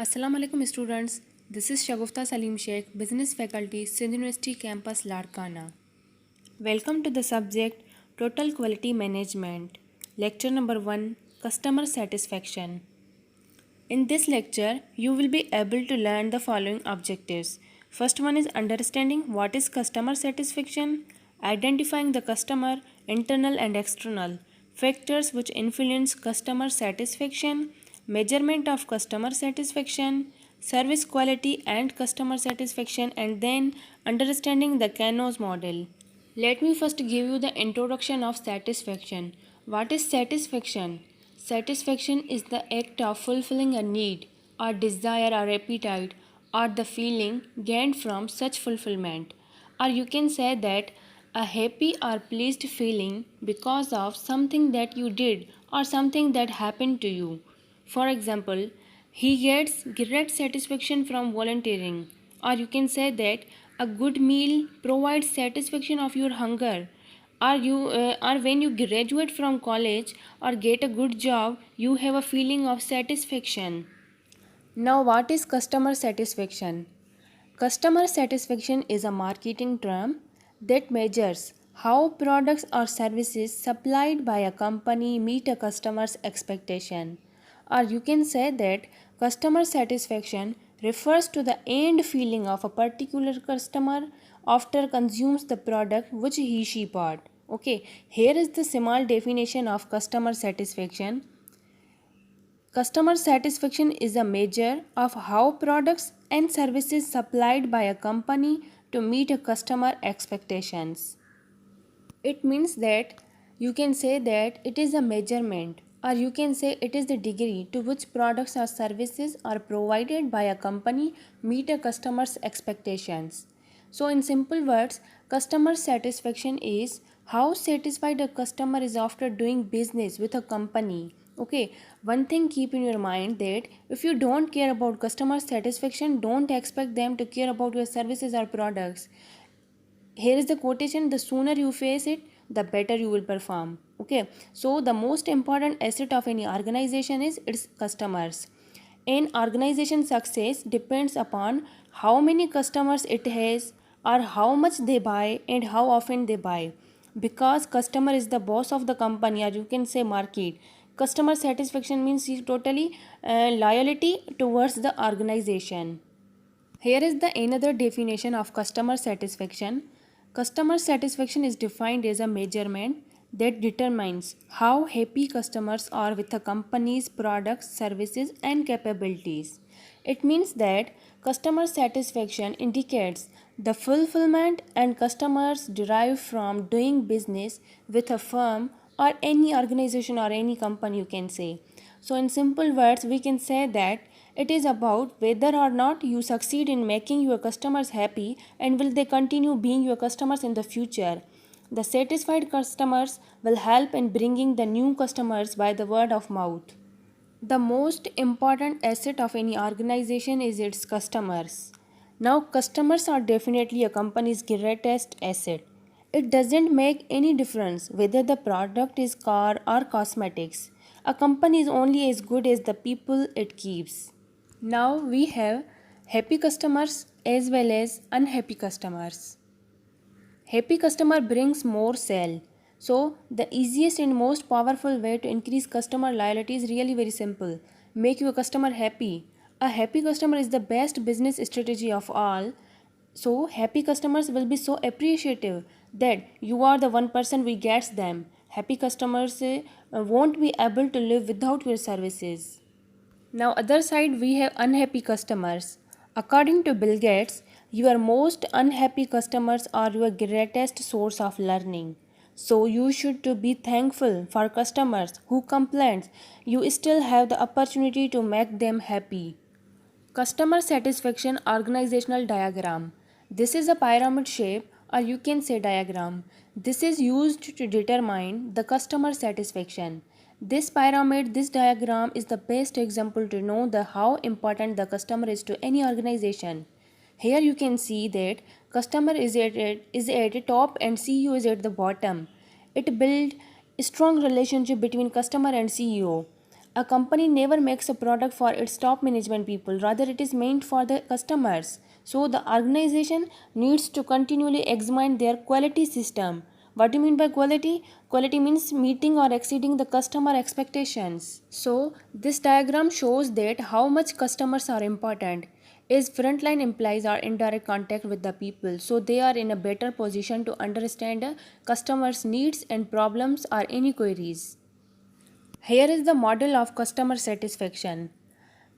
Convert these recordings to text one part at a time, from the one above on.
Assalamu alaikum students. This is Shagufta Salim Sheikh, Business Faculty, Sindh University Campus Larkana. Welcome to the subject Total Quality Management. Lecture number 1, Customer Satisfaction. In this lecture, you will be able to learn the following objectives. First one is understanding what is customer satisfaction, identifying the customer, internal and external, factors which influence customer satisfaction, measurement of customer satisfaction, service quality and customer satisfaction, and then understanding the Kanos model. Let me first give you the introduction of satisfaction. What is satisfaction? Satisfaction is the act of fulfilling a need or desire or appetite or the feeling gained from such fulfillment. Or you can say that a happy or pleased feeling because of something that you did or something that happened to you. For example, he gets great satisfaction from volunteering, or you can say that a good meal provides satisfaction of your hunger, or when you graduate from college or get a good job, you have a feeling of satisfaction. Now, what is customer satisfaction? Customer satisfaction is a marketing term that measures how products or services supplied by a company meet a customer's expectation. Or you can say that customer satisfaction refers to the end feeling of a particular customer after consumes the product which he she bought. Okay, here is the small definition of customer satisfaction. Customer satisfaction is a measure of how products and services supplied by a company to meet a customer expectations. It means that you can say that it is a measurement, or you can say it is the degree to which products or services are provided by a company meet a customer's expectations. So in simple words, customer satisfaction is how satisfied a customer is after doing business with a company. Okay, one thing keep in your mind that if you don't care about customer satisfaction, don't expect them to care about your services or products. Here is the quotation: the sooner you face it, the better you will perform. Okay, so the most important asset of any organization is its customers. An organization success depends upon how many customers it has, or how much they buy and how often they buy, because customer is the boss of the company, or you can say market. Customer satisfaction means totally loyalty towards the organization. Here is the another definition of customer satisfaction. Customer satisfaction is defined as a measurement that determines how happy customers are with a company's products, services, and capabilities. It means that customer satisfaction indicates the fulfillment and customers derive from doing business with a firm or any organization or any company, you can say. So in simple words, we can say that it is about whether or not you succeed in making your customers happy and will they continue being your customers in the future. The satisfied customers will help in bringing the new customers by the word of mouth. The most important asset of any organization is its customers. Now, customers are definitely a company's greatest asset. It doesn't make any difference whether the product is car or cosmetics. A company is only as good as the people it keeps. Now we have happy customers as well as unhappy customers. Happy customer brings more sale. So the easiest and most powerful way to increase customer loyalty is really very simple. Make your customer happy. A happy customer is the best business strategy of all. So happy customers will be so appreciative that you are the one person who gets them. Happy customers won't be able to live without your services. Now other side we have unhappy customers. According to Bill Gates, your most unhappy customers are your greatest source of learning. So you should to be thankful for customers who complain. You still have the opportunity to make them happy. Customer satisfaction organizational diagram. This is a pyramid shape, or you can say diagram. This is used to determine the customer satisfaction. This diagram is the best example to know the how important the customer is to any organization. Here you can see that customer is at the top and CEO is at the bottom. It builds a strong relationship between customer and CEO. A company never makes a product for its top management people, rather, it is meant for the customers. So, the organization needs to continually examine their quality system. What do you mean by quality? Quality means meeting or exceeding the customer expectations. So, this diagram shows that how much customers are important. As frontline employees are in direct contact with the people, so they are in a better position to understand a customers' needs and problems or any queries. Here is the model of customer satisfaction.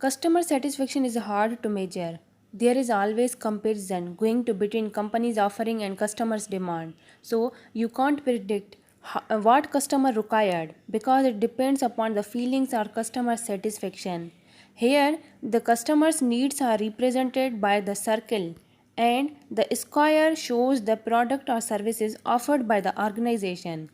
Customer satisfaction is hard to measure. There is always comparison going to between companies offering and customers demand. So you can't predict what customer required because it depends upon the feelings or customer satisfaction. Here the customer's needs are represented by the circle and the square shows the product or services offered by the organization.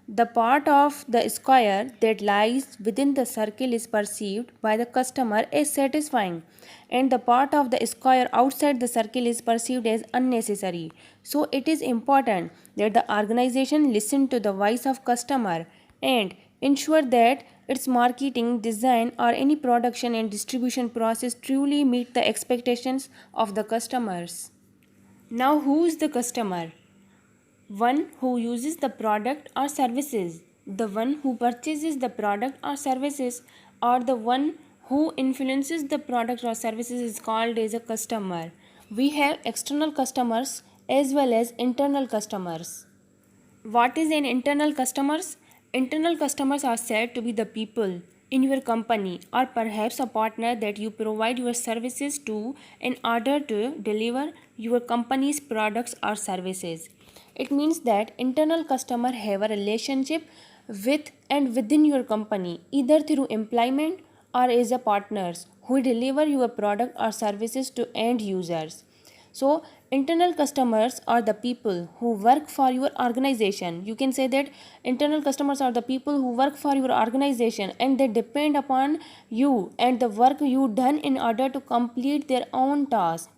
The part of the square that lies within the circle is perceived by the customer as satisfying, and the part of the square outside the circle is perceived as unnecessary. So, it is important that the organization listen to the voice of customer and ensure that its marketing, design, or any production and distribution process truly meet the expectations of the customers. Now, who is the customer? One who uses the product or services, the one who purchases the product or services, or the one who influences the product or services is called as a customer. We have external customers as well as internal customers. What is an internal customers? Internal customers are said to be the people in your company or perhaps a partner that you provide your services to in order to deliver your company's products or services. It means that internal customer have a relationship with and within your company either through employment or as a partners who deliver your product or services to end users. So, internal customers are the people who work for your organization. You can say that internal customers are the people who work for your organization and they depend upon you and the work you done in order to complete their own task.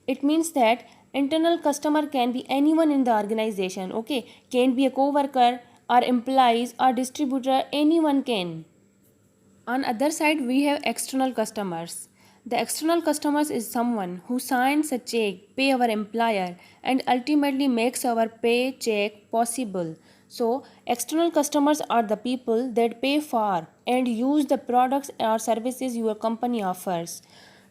It means that internal customer can be anyone in the organization, okay? Can be a co-worker or employees or distributor, anyone can. On other side, we have external customers. The external customers is someone who signs a check, pay our employer, and ultimately makes our paycheck possible. So, external customers are the people that pay for and use the products or services your company offers.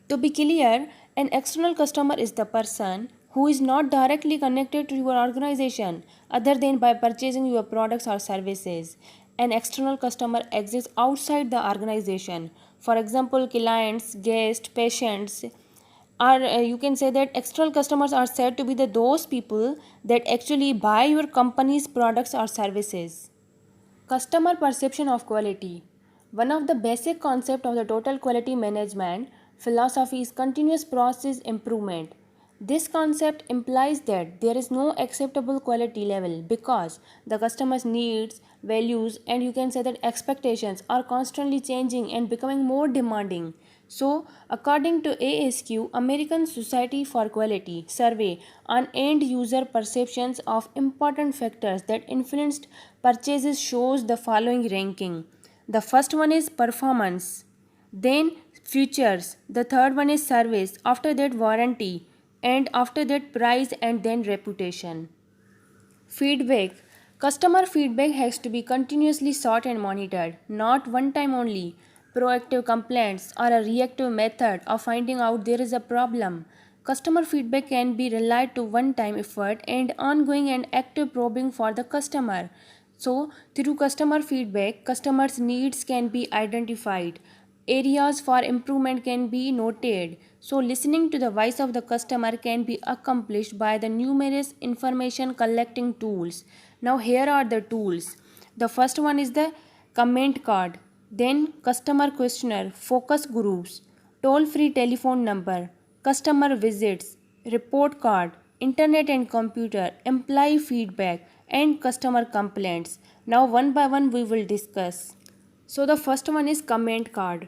To be clear, an external customer is the person who is not directly connected to your organization other than by purchasing your products or services. An external customer exists outside the organization. For example, clients, guests, patients, or you can say that external customers are said to be those people that actually buy your company's products or services. Customer perception of quality. One of the basic concepts of the total quality management philosophy is continuous process improvement. This concept implies that there is no acceptable quality level because the customer's needs, values, and you can say that expectations are constantly changing and becoming more demanding. So, according to ASQ, American Society for Quality survey on end user perceptions of important factors that influenced purchases shows the following ranking. The first one is performance, then features, the third one is service, after that warranty, and after that price and then reputation. Feedback. Customer feedback has to be continuously sought and monitored, not one time only. Proactive complaints are a reactive method of finding out there is a problem. Customer feedback can be relied to one time effort and ongoing and active probing for the customer. So, through customer feedback, customers' needs can be identified. Areas for improvement can be noted. So, listening to the voice of the customer can be accomplished by the numerous information collecting tools. Now, here are the tools. The first one is the comment card, then customer questionnaire, focus groups, toll free telephone number, customer visits, report card, internet and computer, employee feedback, and customer complaints. Now, one by one, we will discuss. So the first one is comment card.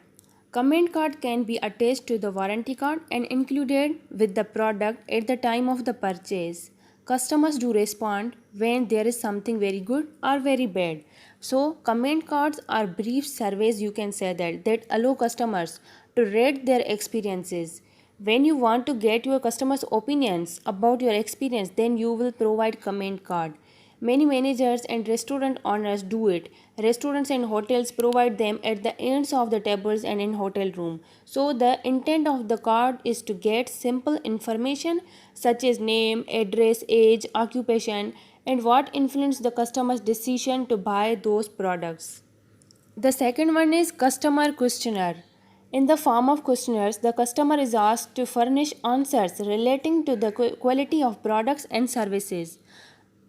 Comment card can be attached to the warranty card and included with the product at the time of the purchase. customers do respond when there is something very good or very bad. So comment cards are brief surveys, you can say that allow customers to rate their experiences. When you want to get your customers' opinions about your experience, then you will provide comment card. Many managers and restaurant owners do it. Restaurants and hotels provide them at the ends of the tables and in hotel room. So the intent of the card is to get simple information such as name, address, age, occupation, and what influenced the customer's decision to buy those products. The second one is customer questionnaire. In the form of questionnaires, the customer is asked to furnish answers relating to the quality of products and services.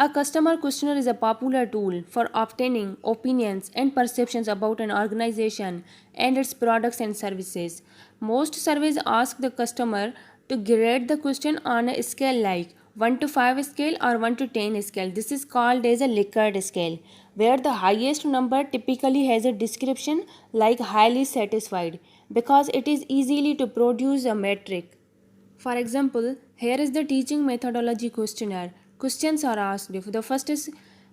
A customer questionnaire is a popular tool for obtaining opinions and perceptions about an organization and its products and services. Most surveys ask the customer to grade the question on a scale like 1 to 5 scale or 1 to 10 scale. This is called as a Likert scale, where the highest number typically has a description like highly satisfied because it is easily to produce a metric. For example, here is the teaching methodology questionnaire. Questions are asked. The first is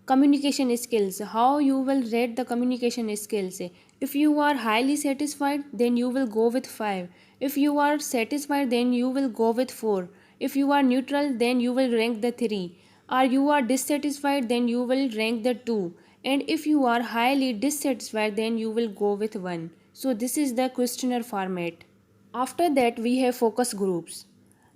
communication skills. How you will rate the communication skills? If you are highly satisfied, then you will go with 5. If you are satisfied, then you will go with 4. If you are neutral, then you will rank the 3. Or you are dissatisfied, then you will rank the 2. And if you are highly dissatisfied, then you will go with 1. So this is the questionnaire format. After that, we have focus groups.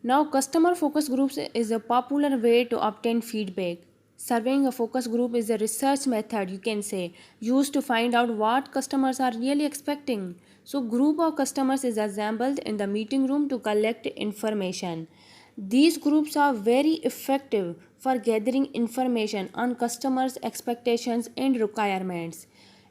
Now, customer focus groups is a popular way to obtain feedback. Surveying a focus group is a research method, you can say, used to find out what customers are really expecting. So, group of customers is assembled in the meeting room to collect information. These groups are very effective for gathering information on customers' expectations and requirements.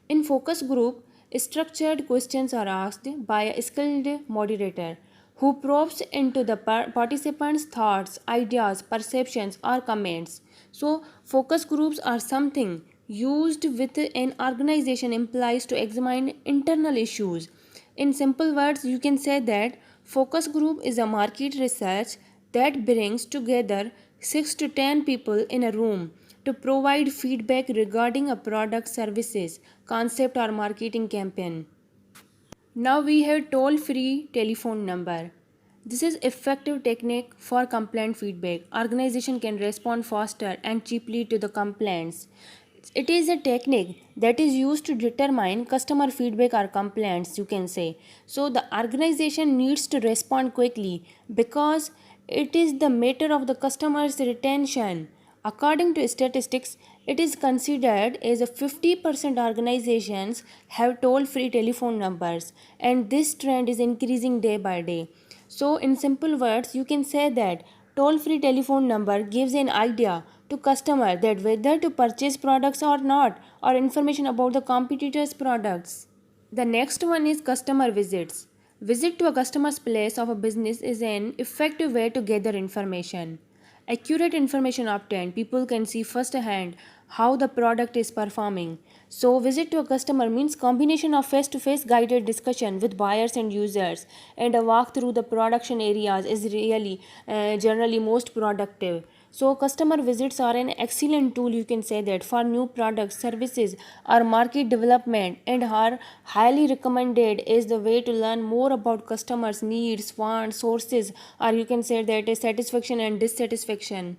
In focus group, structured questions are asked by a skilled moderator who probes into the participants' thoughts, ideas, perceptions, or comments. So, focus groups are something used with an organization implies to examine internal issues. In simple words, you can say that focus group is a market research that brings together 6 to 10 people in a room to provide feedback regarding a product, services, concept, or marketing campaign. Now we have toll-free telephone number. This is effective technique for complaint feedback. Organization can respond faster and cheaply to the complaints. It is a technique that is used to determine customer feedback or complaints, you can say. So the organization needs to respond quickly because it is the matter of the customer's retention. According to statistics, it is considered as a 50% organizations have toll-free telephone numbers, and this trend is increasing day by day. So in simple words, you can say that toll-free telephone number gives an idea to customer that whether to purchase products or not, or information about the competitors' products. The next one is customer visits. Visit to a customer's place of a business is an effective way to gather information. Accurate information obtained, people can see firsthand how the product is performing. So, visit to a customer means combination of face-to-face guided discussion with buyers and users, and a walk through the production areas is really generally most productive. So, customer visits are an excellent tool, you can say that, for new products, services, or market development, and are highly recommended as the way to learn more about customers' needs, wants, sources, or you can say that satisfaction and dissatisfaction.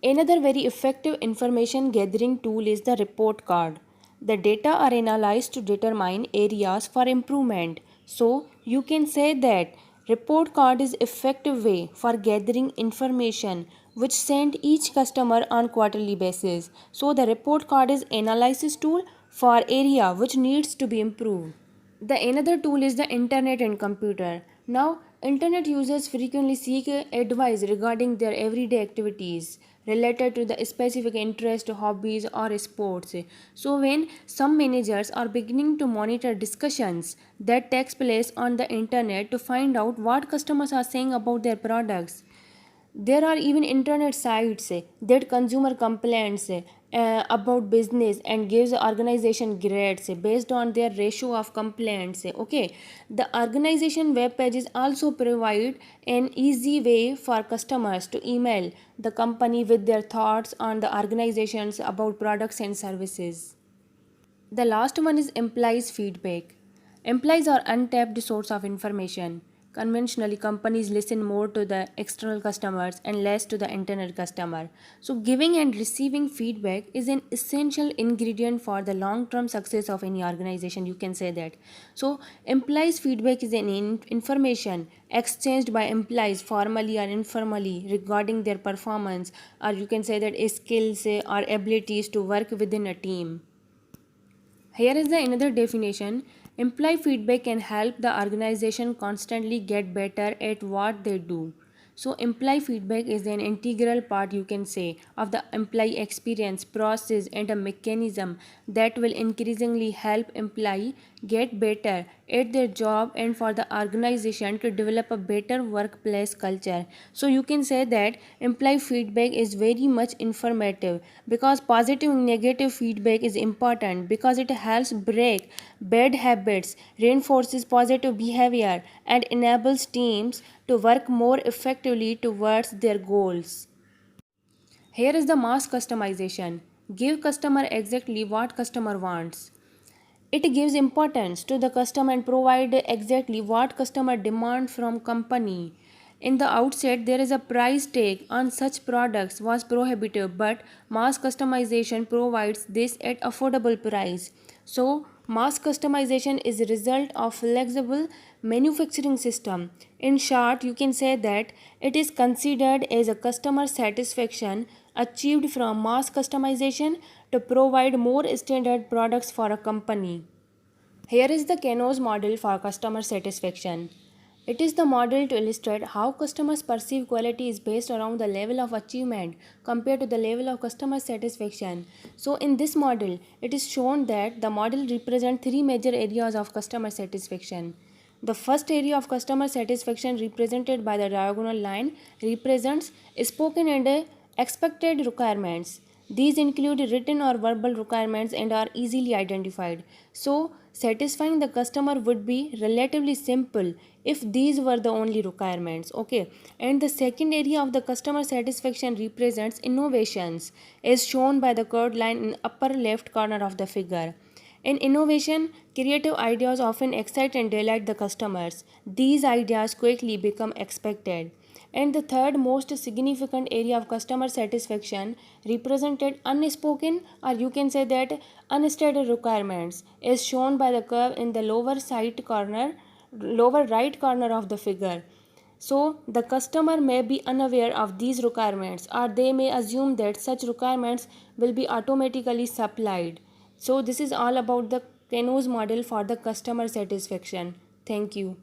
Another very effective information gathering tool is the report card. The data are analyzed to determine areas for improvement. So, you can say that report card is effective way for gathering information which send each customer on quarterly basis. So, the report card is analysis tool for area which needs to be improved. The another tool is the internet and computer. Now, internet users frequently seek advice regarding their everyday activities related to the specific interest, hobbies, or sports. So, when some managers are beginning to monitor discussions that takes place on the internet to find out what customers are saying about their products, there are even internet sites that consumer complaints about business and gives organization grades based on their ratio of complaints. Okay, the organization web pages also provide an easy way for customers to email the company with their thoughts on the organizations about products and services. The last one is employees' feedback. Employees are untapped source of information. Conventionally, companies listen more to the external customers and less to the internal customer. So, giving and receiving feedback is an essential ingredient for the long-term success of any organization. You can say that. So, employees' feedback is an information exchanged by employees formally or informally regarding their performance, or you can say that skills or abilities to work within a team. Here is the another definition. Employee feedback can help the organization constantly get better at what they do. So employee feedback is an integral part, you can say, of the employee experience process and a mechanism that will increasingly help employee get better at their job and for the organization to develop a better workplace culture. So you can say that employee feedback is very much informative because positive and negative feedback is important because it helps break bad habits, reinforces positive behavior, and enables teams to work more effectively towards their goals. Here is the mass customization. Give customer exactly what customer wants. It gives importance to the customer and provide exactly what customer demand from company. In the outset, there is a price tag on such products was prohibitive, but mass customization provides this at affordable price. So, mass customization is a result of flexible manufacturing system. In short, you can say that it is considered as a customer satisfaction achieved from mass customization to provide more standard products for a company. Here is the Kano's model for customer satisfaction. It is the model to illustrate how customers perceive quality is based around the level of achievement compared to the level of customer satisfaction. So in this model, it is shown that the model represents three major areas of customer satisfaction. The first area of customer satisfaction represented by the diagonal line represents spoken and expected requirements. These include written or verbal requirements and are easily identified. So, satisfying the customer would be relatively simple if these were the only requirements. Okay, and the second area of the customer satisfaction represents innovations, as shown by the curved line in upper left corner of the figure. In innovation, creative ideas often excite and delight the customers. These ideas quickly become expected. And the third most significant area of customer satisfaction represented unspoken, or you can say that unstated requirements, is shown by the curve in the lower right corner of the figure. So the customer may be unaware of these requirements, or they may assume that such requirements will be automatically supplied. So this is all about the Kano's model for the customer satisfaction. Thank you.